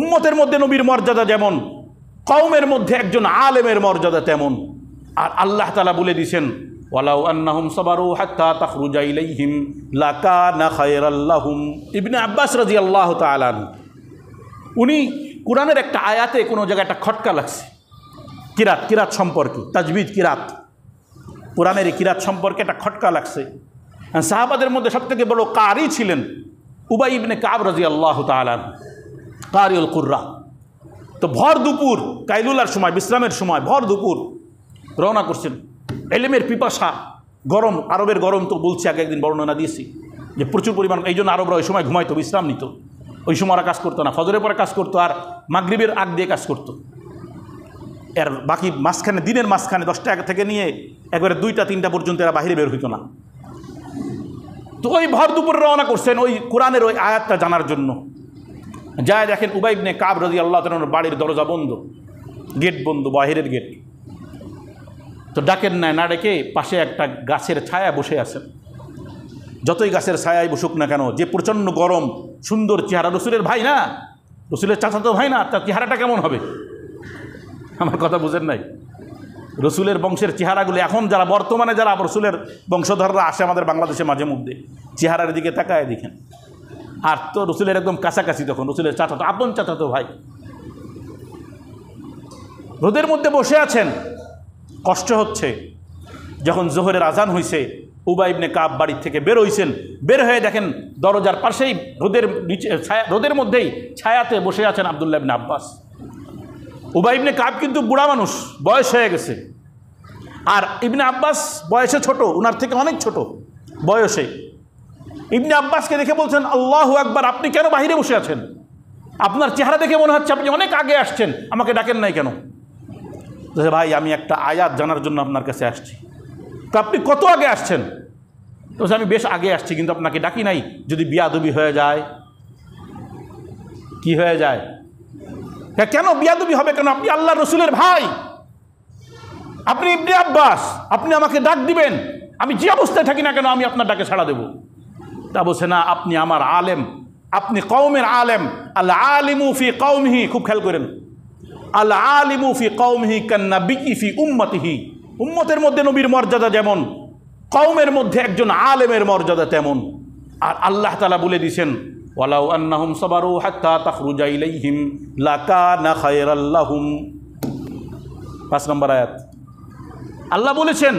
উম্মতের মধ্যে নবীর মর্যাদা যেমন, কওমের মধ্যে একজন আলেমের মর্যাদা তেমন। আর আল্লাহ তাআলা বলে দিয়েছেন, ওয়ালাউ আন্নাহুম সাবারু হাত্তা তাখরুজা ইলাইহিম লাকানা খায়রাল লাহুম। ইবনে আব্বাস রাদিয়াল্লাহু তাআলা উনি কোরআনের একটা আয়াতে কোনো জায়গায় একটা খটকা লাগছে কিরাত সম্পর্কে, তাজবিদ কিরাত, কোরআনের এই কিরাত সম্পর্কে একটা খটকা লাগছে। সাহাবাদের মধ্যে সবথেকে বড় কারি ছিলেন উবাই ইবনে কাব রাদিয়াল্লাহু তাআলা, কারিউল কুররা। তো ভর দুপুর কাইলুলার সময়, বিশ্রামের সময় ভর দুপুর রওনা করছেন। এলেমের পিপাসা, গরম, আরবের গরম তো বলছি, আগে একদিন বর্ণনা দিয়েছি যে প্রচুর পরিমাণ, এই জন্য আরবরা ওই সময় ঘুমাইতো, বিশ্রাম নিত। ওই সময় ওরা কাজ করতো না, ফজরের পরে কাজ করতো আর মাগরিবের আগ দিয়ে কাজ করতো। এর বাকি মাঝখানে, দিনের মাঝখানে 10টা থেকে নিয়ে একবারে 2টা-3টা পর্যন্ত এরা বাহিরে বের হইতো না। তো ওই ভর দুপুরে রওনা করছেন ওই কোরআনের ওই আয়াতটা জানার জন্য। যায় দেখেন উবাই ইবনে কাব রাদিয়াল্লাহু তাআলার বাড়ির দরজা বন্ধ, গেট বন্ধ, বাহিরের গেট। তো ডাকেন না ডেকে পাশে একটা গাছের ছায়া বসে আছেন। যতই গাছের ছায়ায় বসুক না কেন, যে প্রচণ্ড গরম, সুন্দর চেহারা, রসুলের ভাই না, রসুলের চাচাতো ভাই না, তার চেহারাটা কেমন হবে? আমার কথা বুঝেন নাই? রসুলের বংশের চেহারাগুলো এখন যারা বর্তমানে যারা রসুলের বংশধররা আসে আমাদের বাংলাদেশে মাঝে মধ্যে, চেহারার দিকে তাকায় দেখেন। আর তো রসুলের একদম কাছাকাছি, তখন রসুলের চাচাতো, আপন চাচাতো ভাই, রোদের মধ্যে বসে আছেন, কষ্ট হচ্ছে। যখন জোহরের আজান হয়েছে, উবাই ইবনে কাব বাড়ির থেকে বের হয়েছেন। বের হয়ে দেখেন দরজার পাশেই রোদের নিচে ছায়া, রোদের মধ্যেই ছায়াতে বসে আছেন আব্দুল্লাহ ইবনে আব্বাস। উবাই ইবনে কাব কিন্তু বুড়া মানুষ, বয়স হয়ে গেছে। আর ইবনে আব্বাস বয়সে ছোট, ওনার থেকে অনেক ছোট বয়সে। ইবনে আব্বাসকে দেখে বলছেন, আল্লাহু আকবার, আপনি কেন বাহিরে বসে আছেন? আপনার চেহারা দেখে মনে হচ্ছে আপনি অনেক আগে আসছেন, আমাকে ডাকেন নাই কেন? ভাই, আমি একটা আয়াত জানার জন্য আপনার কাছে আসছি। তো আপনি কত আগে আসছেন? তো আমি বেশ আগে আসছি, কিন্তু আপনাকে ডাকি নাই। যদি বিয়াদবি হয়ে যায়? কি হয়ে যায়? কেন বিয়াদবি হবে কেন? আপনি আল্লাহ রসুলের ভাই, আপনি ইবনে আব্বাস, আপনি আমাকে ডাক দিবেন, আমি যে অবস্থায় থাকি না কেন আমি আপনার ডাকে সাড়া দেব। তা বলছে না, আপনি আমার আলেম, আপনি কওমের আলেম। আল আলিমু ফি কওমিহি, খুব খেয়াল করেন, আল আলিমু ফি কওমিহি কান্নাবিয়্যি ফি উম্মতিহি। উম্মতের মধ্যে নবীর মর্যাদা যেমন, কওমের মধ্যে একজন আলেমের মর্যাদা তেমন। আর আল্লাহ তাআলা বলে দিয়েছেন, ওয়ালাউ আন্নাহুম সাবারু হাত্তা তাখরুজা ইলাইহিম লাকানা খায়রাল লাহুম। 5 নম্বর আয়াত। আল্লাহ বলেছেন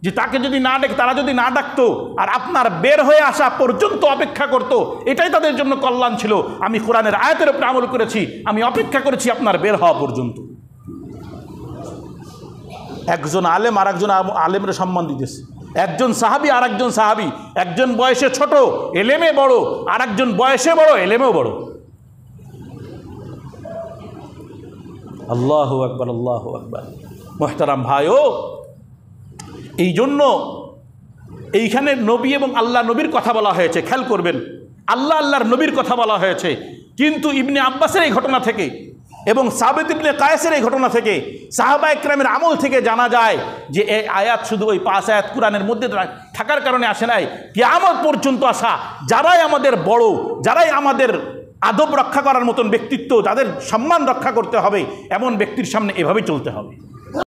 যে তাকে যদি না ডাকে, তারা যদি না ডাকতো আর আপনার বের হয়ে আসা পর্যন্ত অপেক্ষা করত, এটাই তাদের জন্য কল্যাণ ছিল। আমি কোরআনের আয়াতের উপরে আমল করেছি, আমি অপেক্ষা করেছি আপনার বের হওয়া পর্যন্ত। একজন আলেম আর একজন আলেমের সম্মান দিতেছে, একজন সাহাবী আর একজন সাহাবী, একজন বয়সে ছোট এলেমে বড়, আর একজন বয়সে বড় এলেমেও বড়। আল্লাহু আকবার, আল্লাহু আকবার। মুহতারাম ভাইও, এই জন্য এইখানে নবী এবং আল্লাহ নবীর কথা বলা হয়েছে, খেয়াল করবেন, আল্লাহর নবীর কথা বলা হয়েছে। কিন্তু ইবনে আব্বাসের এই ঘটনা থেকে এবং সাবিত ইবনে কায়েসের এই ঘটনা থেকে, সাহাবা ইকরামের আমল থেকে জানা যায় যে এই আয়াত শুধু ওই 5 আয়াত কোরআনের মধ্যে থাকার কারণে আসে নাই, কিয়ামত পর্যন্ত আসা যারাই আমাদের বড়, যারাই আমাদের আদব রক্ষা করার মতন ব্যক্তিত্ব, যাদের সম্মান রক্ষা করতে হবে, এমন ব্যক্তির সামনে এভাবেই চলতে হবে।